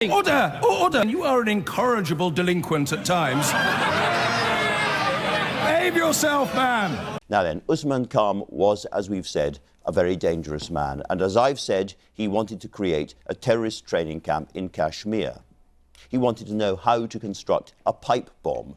Order! Order! You are an incorrigible delinquent at times. Behave yourself, man! Now then, Usman Khan was, as we've said, a very dangerous man. And as I've said, he wanted to create a terrorist training camp in Kashmir. He wanted to know how to construct a pipe bomb.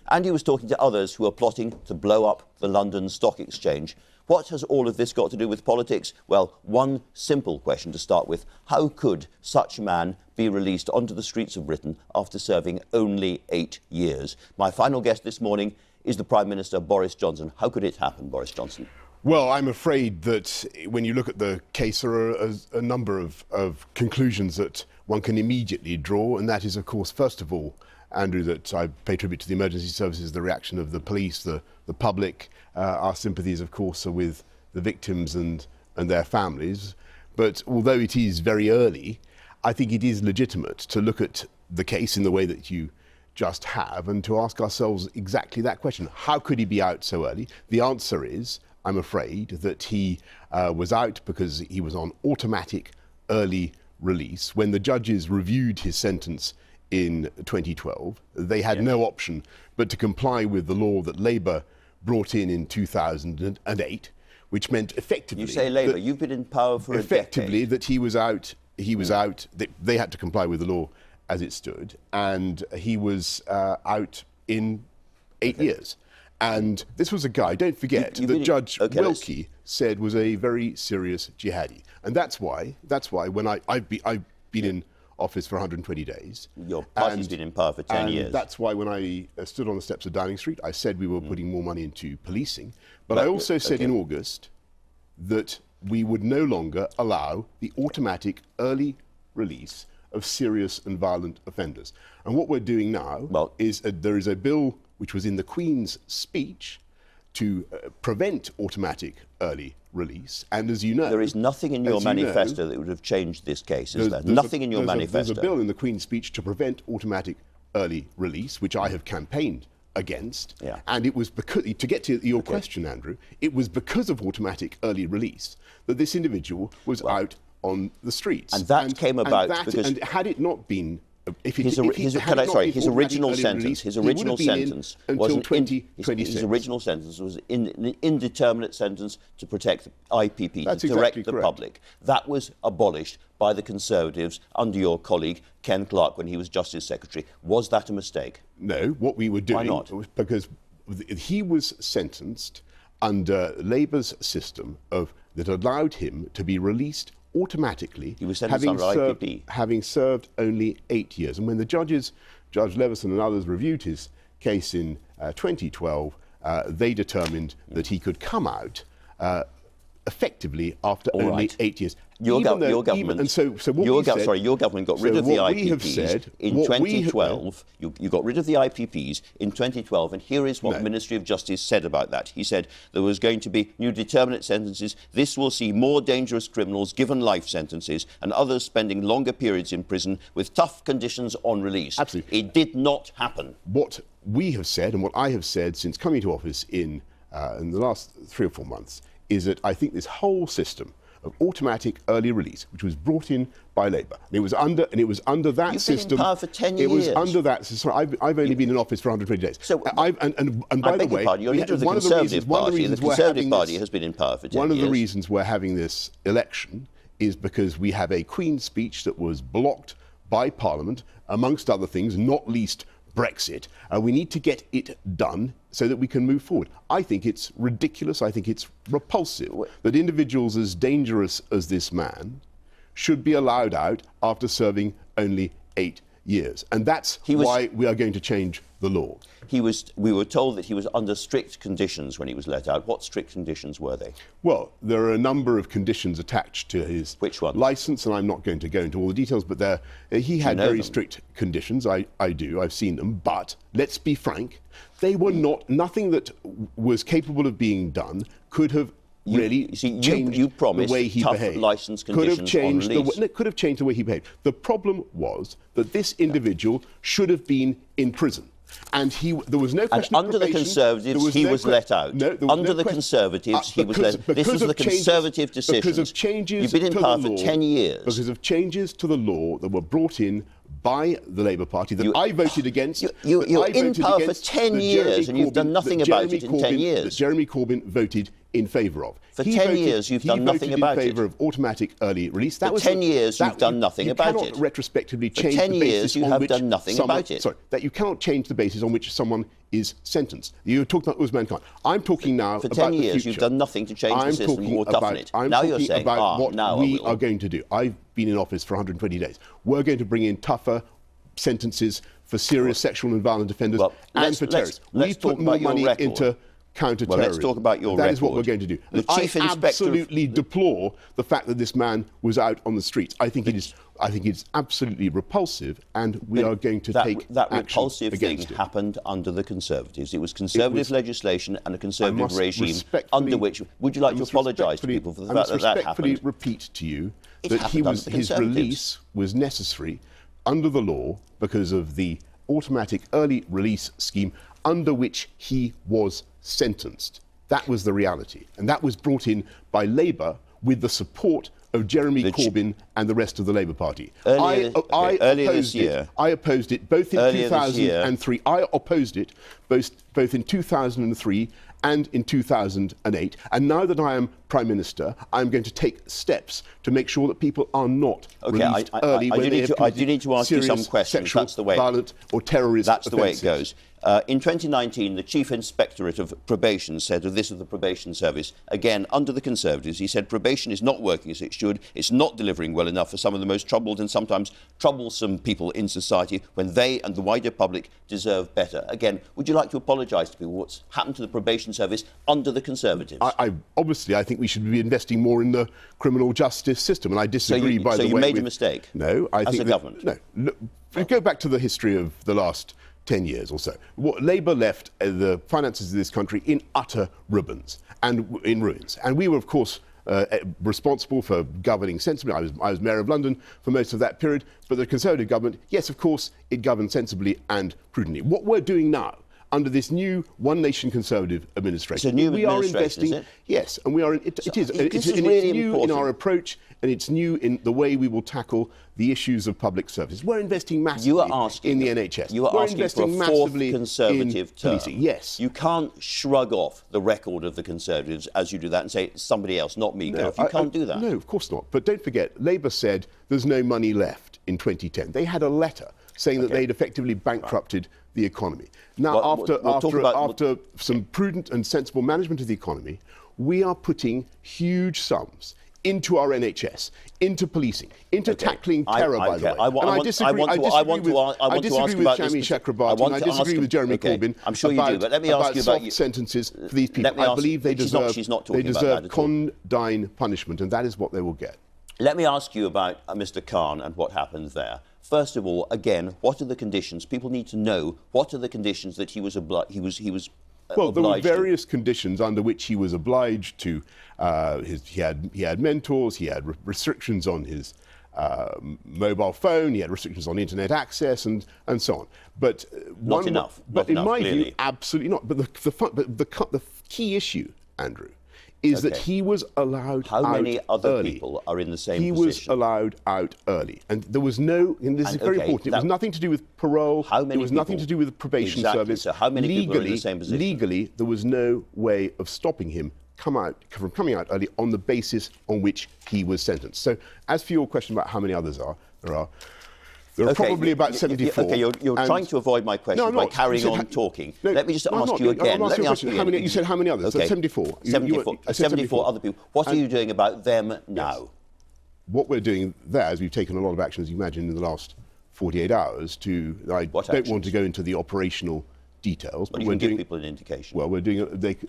And he was talking to others who were plotting to blow up the London Stock Exchange. What has all of this got to do with politics? Well, one simple question to start with. How could such a man be released onto the streets of Britain after serving only 8 years? My final guest this morning is the Prime Minister, Boris Johnson. How could it happen, Boris Johnson? Well, I'm afraid that when you look at the case, there are a number of conclusions that one can immediately draw, and that is, of course, first of all, Andrew, that I pay tribute to the emergency services, the reaction of the police, the public. Our sympathies, of course, are with the victims and their families. But although it is very early, I think it is legitimate to look at the case in the way that you just have and to ask ourselves exactly that question. How could he be out so early? The answer is, I'm afraid, that he was out because he was on automatic early release. When the judges reviewed his sentence in 2012, they had no option but to comply with the law that Labour brought in 2008, which meant effectively... You say Labour, you've been in power for a decade. Effectively, that he was out, they had to comply with the law as it stood, and he was out in 8 years. And this was a guy, don't forget, that Judge Wilkie said was a very serious jihadi. And that's why when I've been in office for 120 days. Your party's been in power for 10 years. That's why when I stood on the steps of Downing Street, I said we were putting more money into policing. But I also said in August that we would no longer allow the automatic early release of serious and violent offenders. And what we're doing now is there is a bill which was in the Queen's speech to prevent automatic early release. And as you know... There is nothing in your manifesto that would have changed this case, is there? Nothing in your manifesto. There's a bill in the Queen's speech to prevent automatic early release, which I have campaigned against. Yeah. And it was because, to get to your question, Andrew, it was because of automatic early release that this individual was out on the streets. And that came about because... And had it not been... His original sentence was an indeterminate sentence to protect IPP, to direct the public. That was abolished by the Conservatives under your colleague Ken Clarke when he was Justice Secretary. Was that a mistake? No, what we were doing... Why not? Was because he was sentenced under Labour's system that allowed him to be released automatically, he was sentenced under IPP. Having served only 8 years. And when the judges, Judge Leveson and others, reviewed his case in 2012, they determined that he could come out effectively after only 8 years. Your government got rid of the IPPs in 2012. You got rid of the IPPs in 2012, and here is what the Ministry of Justice said about that. He said there was going to be new determinate sentences. This will see more dangerous criminals given life sentences and others spending longer periods in prison with tough conditions on release. Absolutely. It did not happen. What we have said and what I have said since coming to office in the last 3 or 4 months is that I think this whole system of automatic early release, which was brought in by Labour, and it was under that system. You've been in power for 10 years. It was under that system. I've only been in office for 120 days. So, and by the way, you're leader of the Conservative Party, and the Conservative Party has been in power for 10 years. One of the reasons we're having this election is because we have a Queen's speech that was blocked by Parliament, amongst other things, not least Brexit. We need to get it done so that we can move forward. I think it's ridiculous, I think it's repulsive that individuals as dangerous as this man should be allowed out after serving only 8 years. And that's why we are going to change the law. We were told that he was under strict conditions when he was let out. What strict conditions were they? Well, there are a number of conditions attached to his licence, and I'm not going to go into all the details, but he had very strict conditions. I do. I've seen them. But let's be frank, they were nothing that was capable of being done could have changed the way he behaved. Licence conditions on release. It could have changed the way he behaved. The problem was that this individual should have been in prison. And there was no question of probation. Under the Conservatives, he was let out. Under the Conservatives, he was let out. This was the Conservative decision. Because of changes You've been in power for 10 years. Because of changes to the law that were brought in by the Labour Party that I voted against. You're in power for 10 years and you've done nothing about it in 10 years. That Jeremy Corbyn voted in favour of. For 10 years you've done nothing about it. He voted in favour of automatic early release. For 10 years you've done nothing about it. You cannot retrospectively change the basis on which... For 10 years you have done nothing about it. Sorry, that you cannot change the basis on which someone is sentenced. You're talking about Usman Khan. I'm talking now about the future. For 10 years you've done nothing to change the system or toughen it. Now you're saying, what we are going to do. I've been in office for 120 days. We're going to bring in tougher sentences for serious sexual and violent offenders and for terrorists. We put more money into counter-terrorism. Well, let's talk about your record. That is what we're going to do. And I absolutely deplore the fact that this man was out on the streets. I think it's absolutely repulsive, and we are going to take that action repulsive thing against it. happened under the Conservatives. It was Conservative legislation and a Conservative regime under which... Would you like to apologise to people for the fact that that happened? I must respectfully repeat to you that his release was necessary under the law because of the automatic early release scheme under which he was sentenced. That was the reality. And that was brought in by Labour with the support of Jeremy Corbyn and the rest of the Labour Party. Earlier this year. I opposed it both in 2003. I opposed it both in 2003 and in 2008. And now that I am Prime Minister, I'm going to take steps to make sure that people are not released early when they have I do need to ask you some questions. Sexual, that's the way, violent or terrorist That's offences. the way it goes. In 2019, the Chief Inspectorate of Probation said of this of the Probation Service, again, under the Conservatives, he said probation is not working as it should, it's not delivering well enough for some of the most troubled and sometimes troublesome people in society when they and the wider public deserve better. Again, would you like to apologise to people what's happened to the Probation Service under the Conservatives? Obviously, I think we should be investing more in the criminal justice system, and I disagree, by the way. So you made a mistake? No, I think... As a government? No. Look, go back to the history of the last 10 years or so. Labour left the finances of this country in utter ruins. And we were, of course, responsible for governing sensibly. I was Mayor of London for most of that period. But the Conservative government, yes, of course, it governed sensibly and prudently. What we're doing now, under this new One Nation Conservative administration, it's a new we are administration, investing. Is it? Yes, and we are. It is. It's really new in our approach, and it's new in the way we will tackle the issues of public service. We're investing massively in the NHS. You are asking for a fourth Conservative term. Policing. Yes. You can't shrug off the record of the Conservatives as you do that and say somebody else, not me. No, you can't do that. No, of course not. But don't forget, Labour said there's no money left in 2010. They had a letter saying that they'd effectively bankrupted the economy. Now, after some prudent and sensible management of the economy, we are putting huge sums into our NHS, into policing, into tackling terror, by the way. I disagree with Shami Chakrabarti, and I disagree with Jeremy Corbyn. I'm sure you do, but let me ask you about sentences for these people. I believe they deserve condign punishment, and that is what they will get. Let me ask you about Mr. Khan and what happened there. First of all, again, what are the conditions? People need to know what are the conditions that he was obliged. Well, there were various conditions under which he was obliged to. He had mentors. He had restrictions on his mobile phone. He had restrictions on internet access, and so on. But not enough. But in my view, absolutely not. But the key issue, Andrew, is that he was allowed out early. How many other people are in the same position? He was allowed out early. And there was no, and this is very important, it was nothing to do with parole, it was nothing to do with the probation service. So how many people are in the same position? Legally, there was no way of stopping him from coming out early on the basis on which he was sentenced. So as for your question about how many others there are probably about 74. Okay, you're trying to avoid my question by carrying on talking. No, let me just ask you again. Let me ask you again. You said how many others? Okay. 74. 74 other people. What are you doing about them now? Yes. What we're doing there is we've taken a lot of action, as you imagine, in the last 48 hours I don't want to go into the operational details. But you can give people an indication. Well,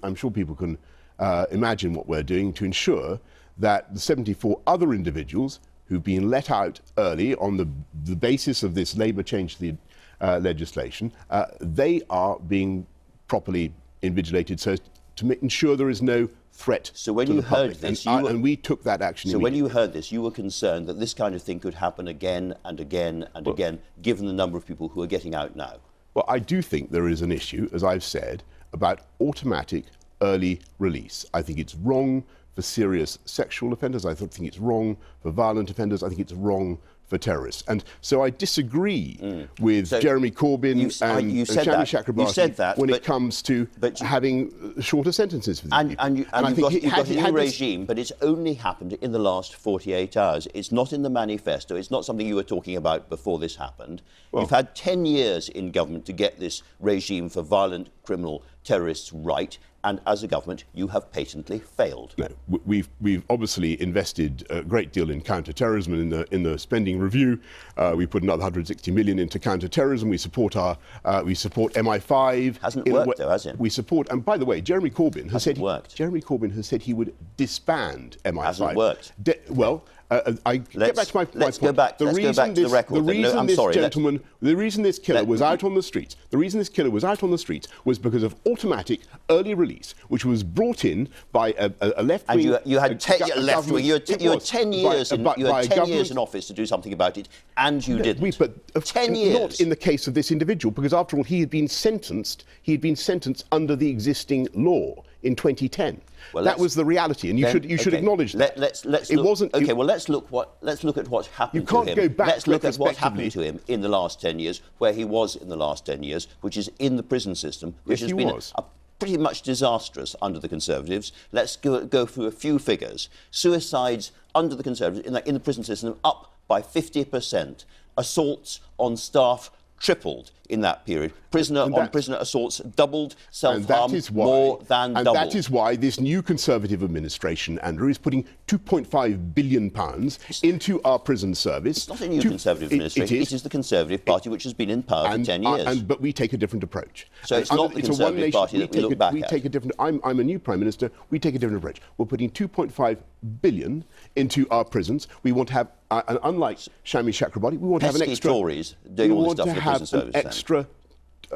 I'm sure people can imagine what we're doing to ensure that the 74 other individuals who've been let out early on the basis of this Labour change to the legislation, they are being properly invigilated so to ensure there is no threat so when to you the heard public. this, and we took that action. So when you heard this, you were concerned that this kind of thing could happen again and again and again, given the number of people who are getting out now? Well, I do think there is an issue, as I've said, about automatic early release. I think it's wrong for serious sexual offenders. I think it's wrong for violent offenders. I think it's wrong for terrorists. And so I disagree with Jeremy Corbyn and Shami Chakrabarti when it comes to having shorter sentences for these people. And you've got a new regime, but it's only happened in the last 48 hours. It's not in the manifesto. It's not something you were talking about before this happened. You've had 10 years in government to get this regime for violent criminal terrorists right, and as a government, you have patently failed. No, we've obviously invested a great deal in counter-terrorism in the spending review. We put another 160 million into counter-terrorism. We support MI5. Hasn't worked though, has it? We support, and by the way, Jeremy Corbyn has said he would disband MI5. Hasn't worked. Get back to my point. Go back to the record. The reason this killer was out on the streets, was because of automatic early release, which was brought in by a left-wing. And you had 10 years in office to do something about it, and you didn't. But 10 years. Not in the case of this individual, because after all, he had been sentenced under the existing law in 2010. Well, that was the reality, and you should acknowledge that. Let's look at what's happened to him. You can't go back. Let's look at what's happened to him in the last 10 years, where he was in the last 10 years, which is in the prison system, which has been pretty much disastrous under the Conservatives. Let's go through a few figures. Suicides under the Conservatives in the prison system up by 50%. Assaults on staff tripled in that period. Prisoner assaults doubled, self-harm more than doubled. And that is why this new Conservative administration, Andrew, is putting £2.5 billion into our prison service. It's not a new Conservative administration. It is the Conservative Party, which has been in power for 10 years. But we take a different approach. So it's not the Conservative Party that we look back at. I'm a new Prime Minister. We take a different approach. We're putting £2.5 billion into our prisons. We want to have, unlike Shami Chakrabarti, we want to have an extra... Tories doing all this stuff for the prison service.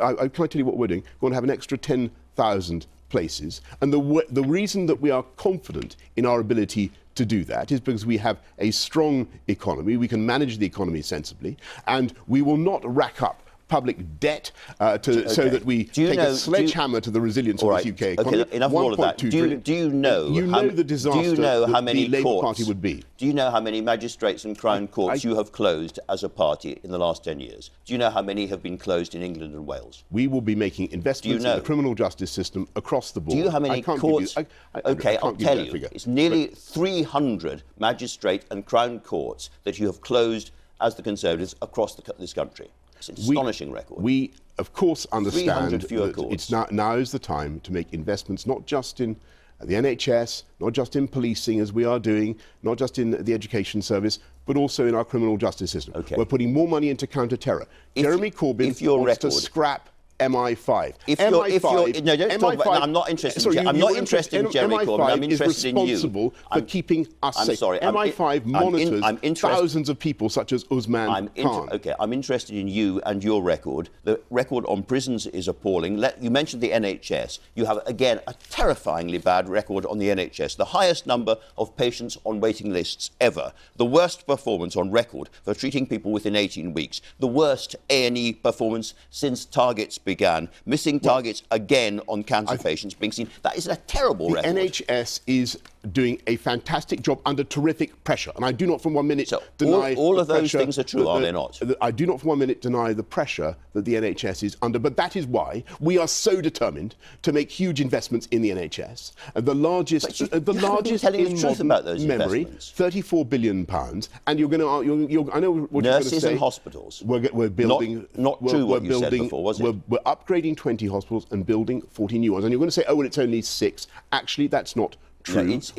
I can't tell you what we're doing. We want to have an extra 10,000 places. And the reason that we are confident in our ability to do that is because we have a strong economy. We can manage the economy sensibly, and we will not rack up public debt so that we take a sledgehammer to the resilience of the UK economy. Okay, enough of all of that. Do you know the disaster that the Labour Party would be? Do you know how many magistrates and Crown courts you have closed as a party in the last 10 years? Do you know how many have been closed in England and Wales? We will be making investments in the criminal justice system across the board. Do you know how many courts? I'll tell you. It's nearly 300 magistrate and Crown courts that you have closed as the Conservatives across this country. It's an astonishing record. We, of course, understand that now is the time to make investments not just in the NHS, not just in policing, as we are doing, not just in the education service, but also in our criminal justice system. Okay. We're putting more money into counter-terror. Jeremy Corbyn wants to scrap MI5. I'm not interested in Jeremy Corbyn. I'm interested in you. Responsible for keeping us safe. MI5 monitors thousands of people, such as Usman Khan. I'm interested in you and your record. The record on prisons is appalling. You mentioned the NHS. You have, again, a terrifyingly bad record on the NHS. The highest number of patients on waiting lists ever. The worst performance on record for treating people within 18 weeks. The worst A&E performance since targets began. Missing targets again on cancer patients being seen. That is a terrible record. The NHS is doing a fantastic job under terrific pressure. And I do not for 1 minute deny all of those things are true, are they not? I do not for 1 minute deny the pressure that the NHS is under. But that is why we are so determined to make huge investments in the NHS. The largest in modern memory, £34 billion. And you're going to, I know what you're going to say. Nurses and hospitals. We're building. Not true what you said before, was it? We're upgrading 20 hospitals and building 40 new ones. And you're going to say, oh, well, it's only 6. Actually, that's not true. No, it's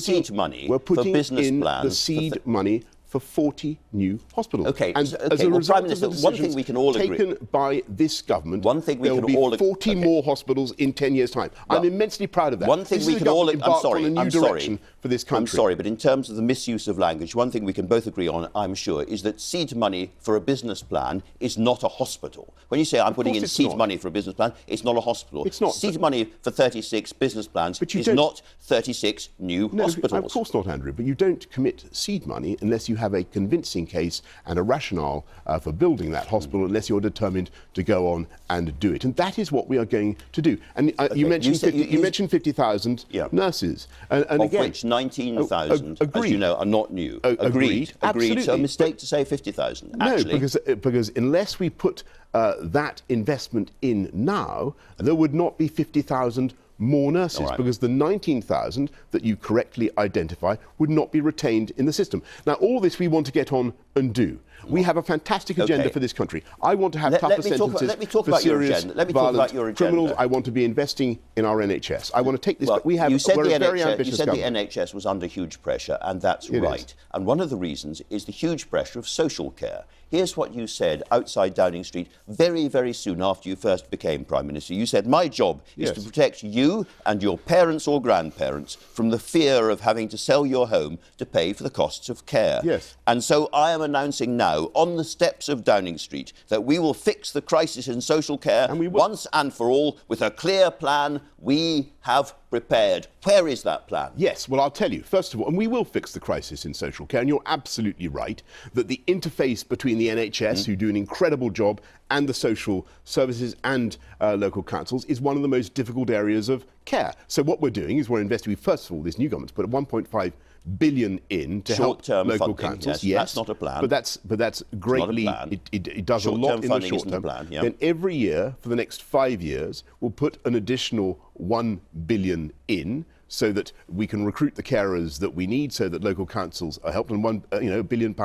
seed money for business plans. The seed money for 40 new hospitals. Okay, and as a result of the one thing we can all agree taken by this government, there will be 40 more hospitals in 10 years' time. Well, I'm immensely proud of that. One thing we can all direction for this country. I'm sorry, but in terms of the misuse of language, one thing we can both agree on, I'm sure, is that seed money for a business plan is not a hospital. When you say I'm putting in seed money for a business plan, it's not a hospital. It's not. Seed money for 36 business plans is not 36 new hospitals. Of course not, Andrew, but you don't commit seed money unless you have have a convincing case and a rationale for building that hospital unless you're determined to go on and do it. And that is what we are going to do. And you mentioned 50,000 nurses. And of again, which 19,000, as you know, are not new. Agreed. Absolutely. So a mistake to say 50,000, actually. No, because unless we put that investment in now, there would not be 50,000 more nurses, because the 19,000 that you correctly identify would not be retained in the system. Now, all this we want to get on and do. We have a fantastic agenda for this country. I want to have tougher sentences for serious violent criminals. I want to be investing in our NHS. I want to take this. Well, we're a very ambitious You said government. the NHS was under huge pressure, and that's right. And one of the reasons is the huge pressure of social care. Here's what you said outside Downing Street very, very soon after you first became Prime Minister. You said, my job is to protect you and your parents or grandparents from the fear of having to sell your home to pay for the costs of care. Yes. And so I am announcing now, on the steps of Downing Street, that we will fix the crisis in social care once and for all with a clear plan we have prepared. Where is that plan? Yes, well, I'll tell you. First of all, and we will fix the crisis in social care, and you're absolutely right, that the interface between the NHS, who do an incredible job, and the social services and local councils is one of the most difficult areas of care. So what we're doing is we're investing, first of all, this new government's put 1.5 billion in to help local councils. Yes, that's not a plan. But that's greatly, it does a lot in the short term. Then every year for the next 5 years, we'll put an additional 1 billion in, so that we can recruit the carers that we need, so that local councils are helped, and £1 billion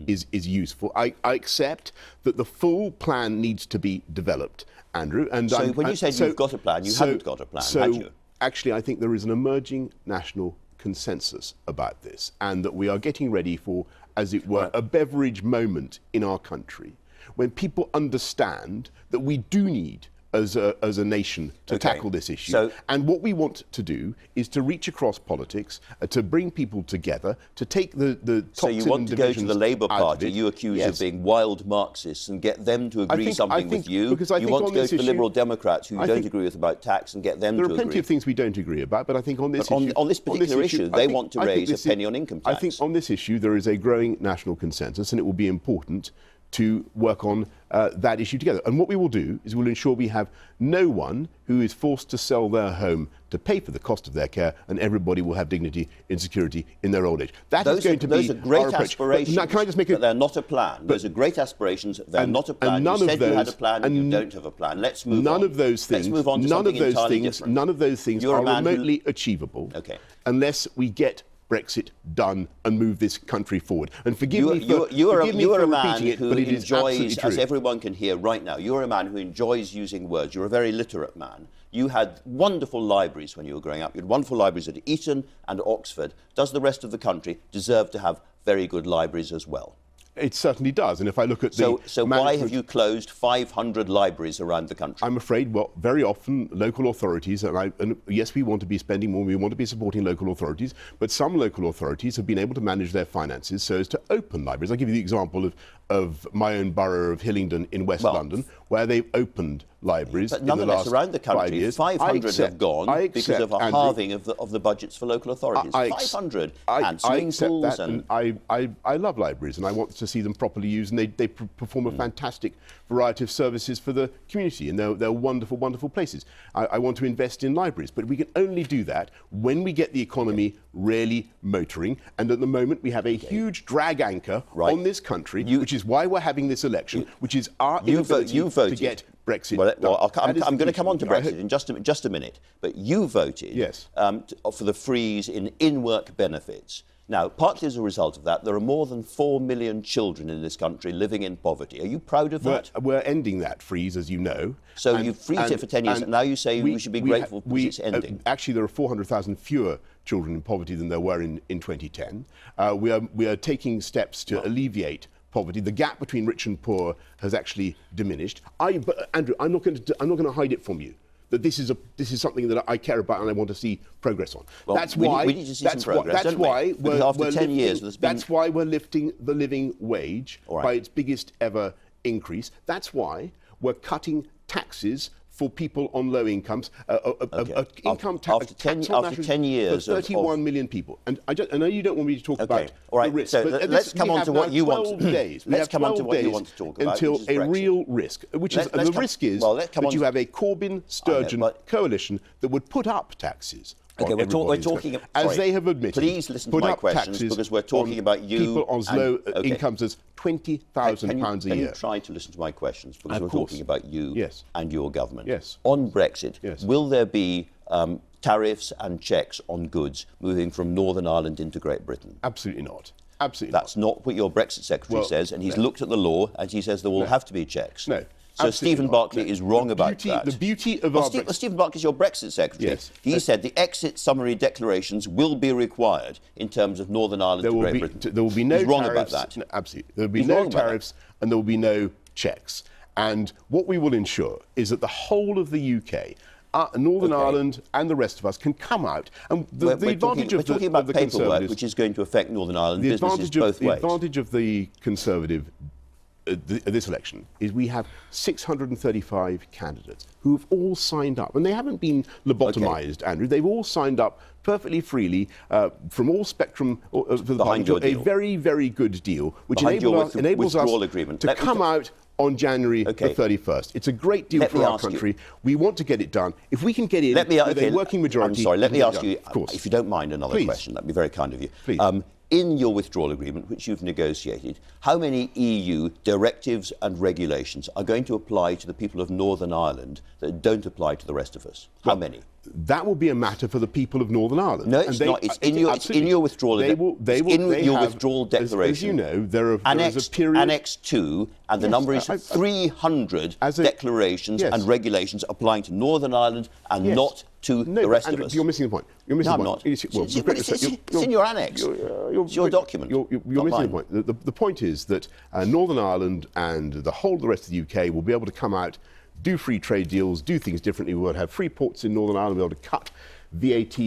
is useful. I accept that the full plan needs to be developed, Andrew. And so when you said you've got a plan, you haven't got a plan, had you? Actually, I think there is an emerging national consensus about this, and that we are getting ready for, as it were, a Beveridge moment in our country, when people understand that we do need as a nation to tackle this issue. And what we want to do is to reach across politics, to bring people together, to take the toxin. So you want to go to the Labour Party, you accuse of being wild Marxists, and get them to agree something with you? You want to go to the Liberal Democrats, who you don't agree with about tax, and get them to agree? There are plenty of things we don't agree about, but I think on this issue... On this particular issue, they want to raise a penny on income tax. I think on this issue there is a growing national consensus, and it will be important to work on that issue together. And what we will do is we'll ensure we have no one who is forced to sell their home to pay for the cost of their care, and everybody will have dignity and security in their old age. Those are great aspirations, can I just make but they're not a plan. Those are great aspirations, they're not a plan. You said you had a plan, and you don't have a plan. Let's move on. None of those things, Let's move on to something entirely different. None of those things are remotely achievable unless we get Brexit done and move this country forward. And forgive me for repeating it, but it is absolutely true. As everyone can hear right now, you're a man who enjoys using words. You're a very literate man. You had wonderful libraries when you were growing up. You had wonderful libraries at Eton and Oxford. Does the rest of the country deserve to have very good libraries as well? It certainly does. And if I look at the So why have you closed 500 libraries around the country? I'm afraid, well, very often local authorities, and yes, we want to be spending more, we want to be supporting local authorities, but some local authorities have been able to manage their finances so as to open libraries. I'll give you the example of my own borough of Hillingdon in West London, where they've opened libraries in the last around the country, 5 years. 500 have gone because of a halving of the budgets for local authorities. 500 and swimming pools. And I love libraries, and I want to see them properly used, and they perform a fantastic variety of services for the community, and they're wonderful, wonderful places. I want to invest in libraries, but we can only do that when we get the economy really motoring, and at the moment we have a huge drag anchor on this country, which is why we're having this election, which is our inability to get Brexit done. I'm going to come on to Brexit in just a minute, but you voted for the freeze in in-work benefits. Now, partly as a result of that, there are more than 4 million children in this country living in poverty. Are you proud of that? We're ending that freeze, as you know. So you freeze it for 10 years, and now you say we should be grateful because it's ending. Actually, there are 400,000 fewer children in poverty than there were in 2010. We are taking steps to alleviate poverty. The gap between rich and poor has actually diminished. But Andrew, I'm not going to hide it from you that this is something that I care about and I want to see progress on. Well, that's why we need to see some progress. That's why we're lifting the living wage by its biggest ever increase. That's why we're cutting taxes for people on low incomes, income tax after 10 years for 31 million people. And I know you don't want me to talk about all right. the risk. So let's come on to what you want. Let's come on to what you want to talk about until a real risk, which is the risk is that you have a Corbyn-Sturgeon coalition that would put up taxes. Okay, we're talking as they have admitted. Please listen to my questions because we're talking about you. People on low incomes as £20,000 a year. Can you try to listen to my questions because we're talking about you and your government. Yes. On Brexit, will there be tariffs and checks on goods moving from Northern Ireland into Great Britain? Absolutely not. Absolutely. That's not what your Brexit secretary says, and he's looked at the law and he says there will have to be checks. No. So Stephen Barclay is wrong about that. The beauty of our Brexit... Stephen Barclay is your Brexit secretary. Yes. He said the exit summary declarations will be required in terms of Northern Ireland to Great Britain. There will be no He's wrong tariffs. about that. No, absolutely. There will be no tariffs and there will be no checks. And what we will ensure is that the whole of the UK, Northern Ireland and the rest of us can come out. And the advantage of the paperwork, which is going to affect Northern Ireland businesses both ways. The advantage of the Conservative this election is we have 635 candidates who have all signed up, and they haven't been lobotomized, Andrew. They've all signed up perfectly freely from all spectrum of the party, a very, very good deal, which enables us to come out on January the 31st. It's a great deal for our country. We want to get it done. If we can get in with a working majority... I'm sorry, let me ask you, if you don't mind, another question. That'd be very kind of you. Please. In your withdrawal agreement, which you've negotiated, how many EU directives and regulations are going to apply to the people of Northern Ireland that don't apply to the rest of us? How many? That will be a matter for the people of Northern Ireland. No, it's not. It's in your withdrawal. Withdrawal declaration. As you know, there is a period... Annex 2, and the number is 300 declarations and regulations applying to Northern Ireland and not to the rest of us. You're missing the point. You're missing the point. It's in your annex. It's your document. You're missing the point. The point is that Northern Ireland and the whole of the rest of the UK will be able to come out, do free trade deals, do things differently. We'll have free ports in Northern Ireland, we'll be able to cut VAT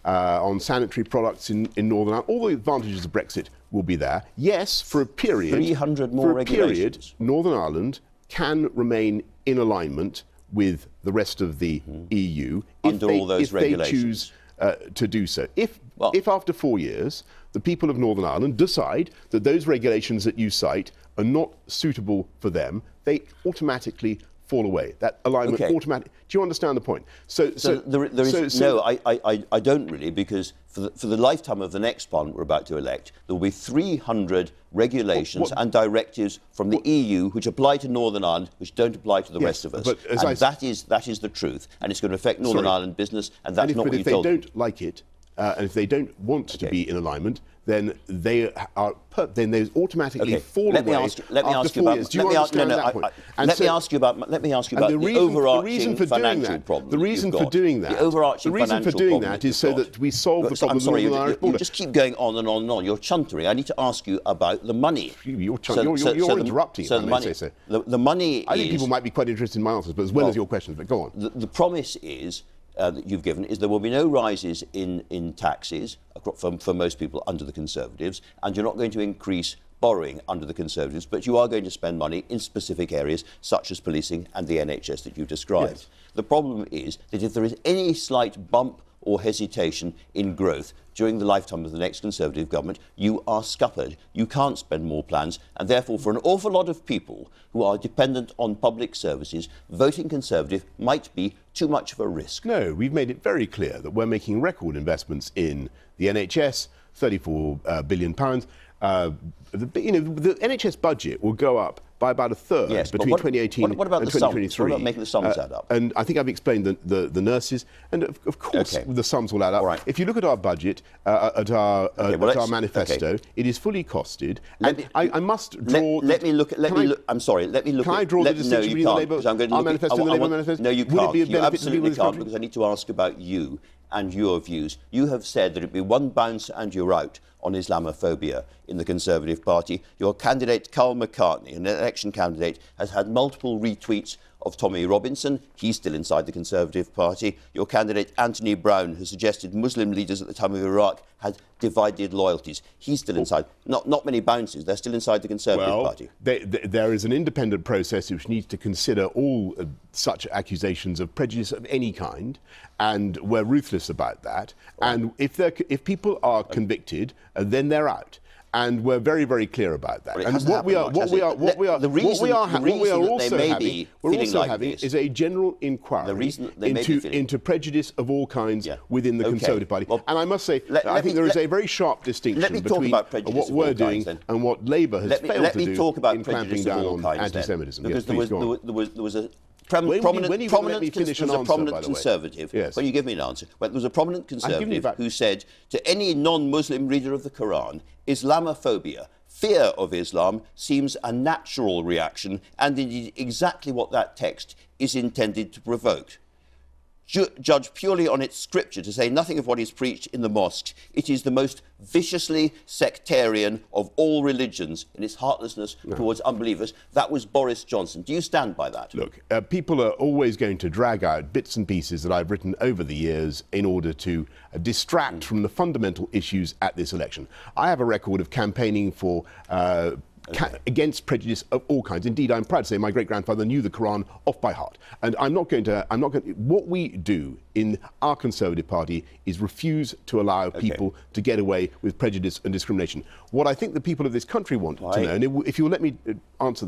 on sanitary products in Northern Ireland. All the advantages of Brexit will be there. Yes, for a period... 300 more regulations. Northern Ireland can remain in alignment with the rest of the EU if they choose to do so. If after 4 years the people of Northern Ireland decide that those regulations that you cite are not suitable for them, they automatically fall away. That alignment automatically... Do you understand the point? No, I don't really, because for the lifetime of the next Parliament we're about to elect, there will be 300 regulations and directives from the EU which apply to Northern Ireland, which don't apply to the rest of us. And that is the truth. And it's going to affect Northern Ireland business, and that's not what you told me. But if they don't like it, and if they don't want to be in alignment, then they automatically fall away after 4 years. Do you understand that point? Let me ask you about the overarching financial problem. The reason for doing that is so that we solve the problem of the Northern Irish border. You just keep going on and on and on. You're chuntering. I need to ask you about the money. You're interrupting. So the money. I think people might be quite interested in my answers, but as well as your questions. But go on. The promise is. That you've given is there will be no rises in taxes for most people under the Conservatives, and you're not going to increase borrowing under the Conservatives, but you are going to spend money in specific areas such as policing and the NHS that you've described. Yes. The problem is that if there is any slight bump or hesitation in growth during the lifetime of the next Conservative government, you are scuppered. You can't spend more plans, and therefore for an awful lot of people who are dependent on public services, voting Conservative might be too much of a risk. No, we've made it very clear that we're making record investments in the NHS, £34 billion. The NHS budget will go up by about a third between 2018 and 2023. What about making the sums add up? And I think I've explained the nurses, and of course the sums will add up. Right. If you look at our budget, at our manifesto, it is fully costed. I must draw... I'm sorry, let me look... Can I draw the distinction between the Labour manifesto and the Labour manifesto? No, you can't. You absolutely can't, because I need to ask about you and your views. You have said that it'd be one bounce and you're out on Islamophobia in the Conservative Party. Your candidate, Karl McCartney, an election candidate, has had multiple retweets of Tommy Robinson. He's still inside the Conservative Party. Your candidate, Anthony Brown, has suggested Muslim leaders at the time of Iraq had divided loyalties. He's still inside. Not many bounces. They're still inside the Conservative Party. There is an independent process which needs to consider all such accusations of prejudice of any kind, and we're ruthless about that. Right. And if people are convicted, then they're out. And we're very, very clear about that. And what we are also having is a general inquiry into prejudice of all kinds within the Conservative Party. Well, and I must say, I think there is a very sharp distinction between what we're doing and what Labour has failed to do in clamping down on anti-Semitism. Because there was a prominent Conservative. Yes. When you give me an answer, there was a prominent Conservative who said to any non-Muslim reader of the Quran, Islamophobia, fear of Islam, seems a natural reaction and indeed exactly what that text is intended to provoke. Judged purely on its scripture, to say nothing of what is preached in the mosques, it is the most viciously sectarian of all religions in its heartlessness towards unbelievers. That was Boris Johnson. Do you stand by that? Look, people are always going to drag out bits and pieces that I've written over the years in order to distract from the fundamental issues at this election. I have a record of campaigning for against prejudice of all kinds. Indeed, I'm proud to say my great-grandfather knew the Quran off by heart. And what we do in our Conservative Party is refuse to allow people to get away with prejudice and discrimination. What I think the people of this country want to know, and if you'll let me answer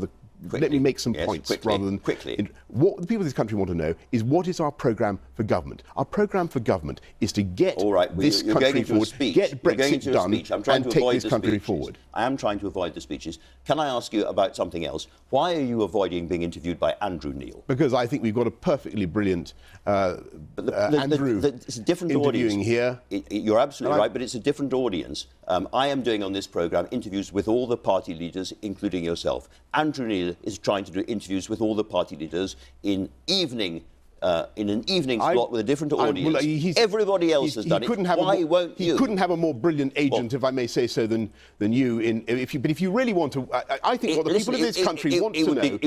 let me make some points rather than quickly. What the people of this country want to know is what is our programme for government. Our programme for government is to get this country forward, get Brexit done, and take this country forward. I am trying to avoid the speeches. Can I ask you about something else? Why are you avoiding being interviewed by Andrew Neil? Because I think we've got a perfectly brilliant Andrew it's a different interviewing audience. Here. You're absolutely right, but it's a different audience. I am doing on this programme interviews with all the party leaders, including yourself. Andrew Neil is trying to do interviews with all the party leaders in an evening slot with a different audience. Everybody else has done it. Why won't you? He couldn't have a more brilliant agent, if I may say so, than you. But if you really want to, I think what the people of this country want to know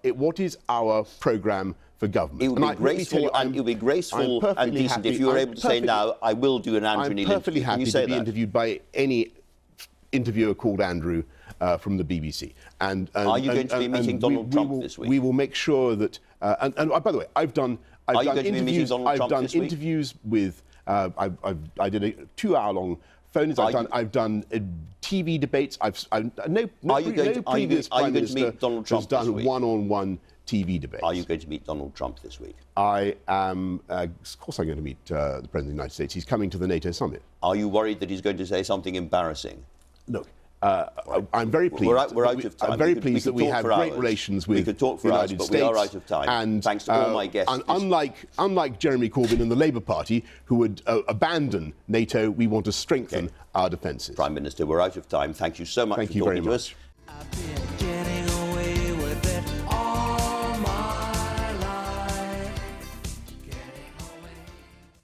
is what is our programme for government. It would be graceful and decent if you were able to say now, I will do an Andrew Neil interview. I'm perfectly happy to be interviewed by any interviewer called Andrew from the BBC. And are you going to be meeting Donald Trump this week? We will make sure that. And by the way, I've done interviews with. I did a 2-hour-long phone. I've done TV debates. No previous Prime Minister has done one-on-one TV debates. Are you going to meet Donald Trump this week? I am, of course I'm going to meet the President of the United States. He's coming to the NATO summit. Are you worried that he's going to say something embarrassing? Look, I'm very pleased. We're out of time. I'm very pleased that we have great relations with the United States. We are out of time. And thanks to all my guests. And unlike Jeremy Corbyn and the Labour Party, who would abandon NATO, we want to strengthen our defences. Prime Minister, we're out of time. Thank you so much for talking to us.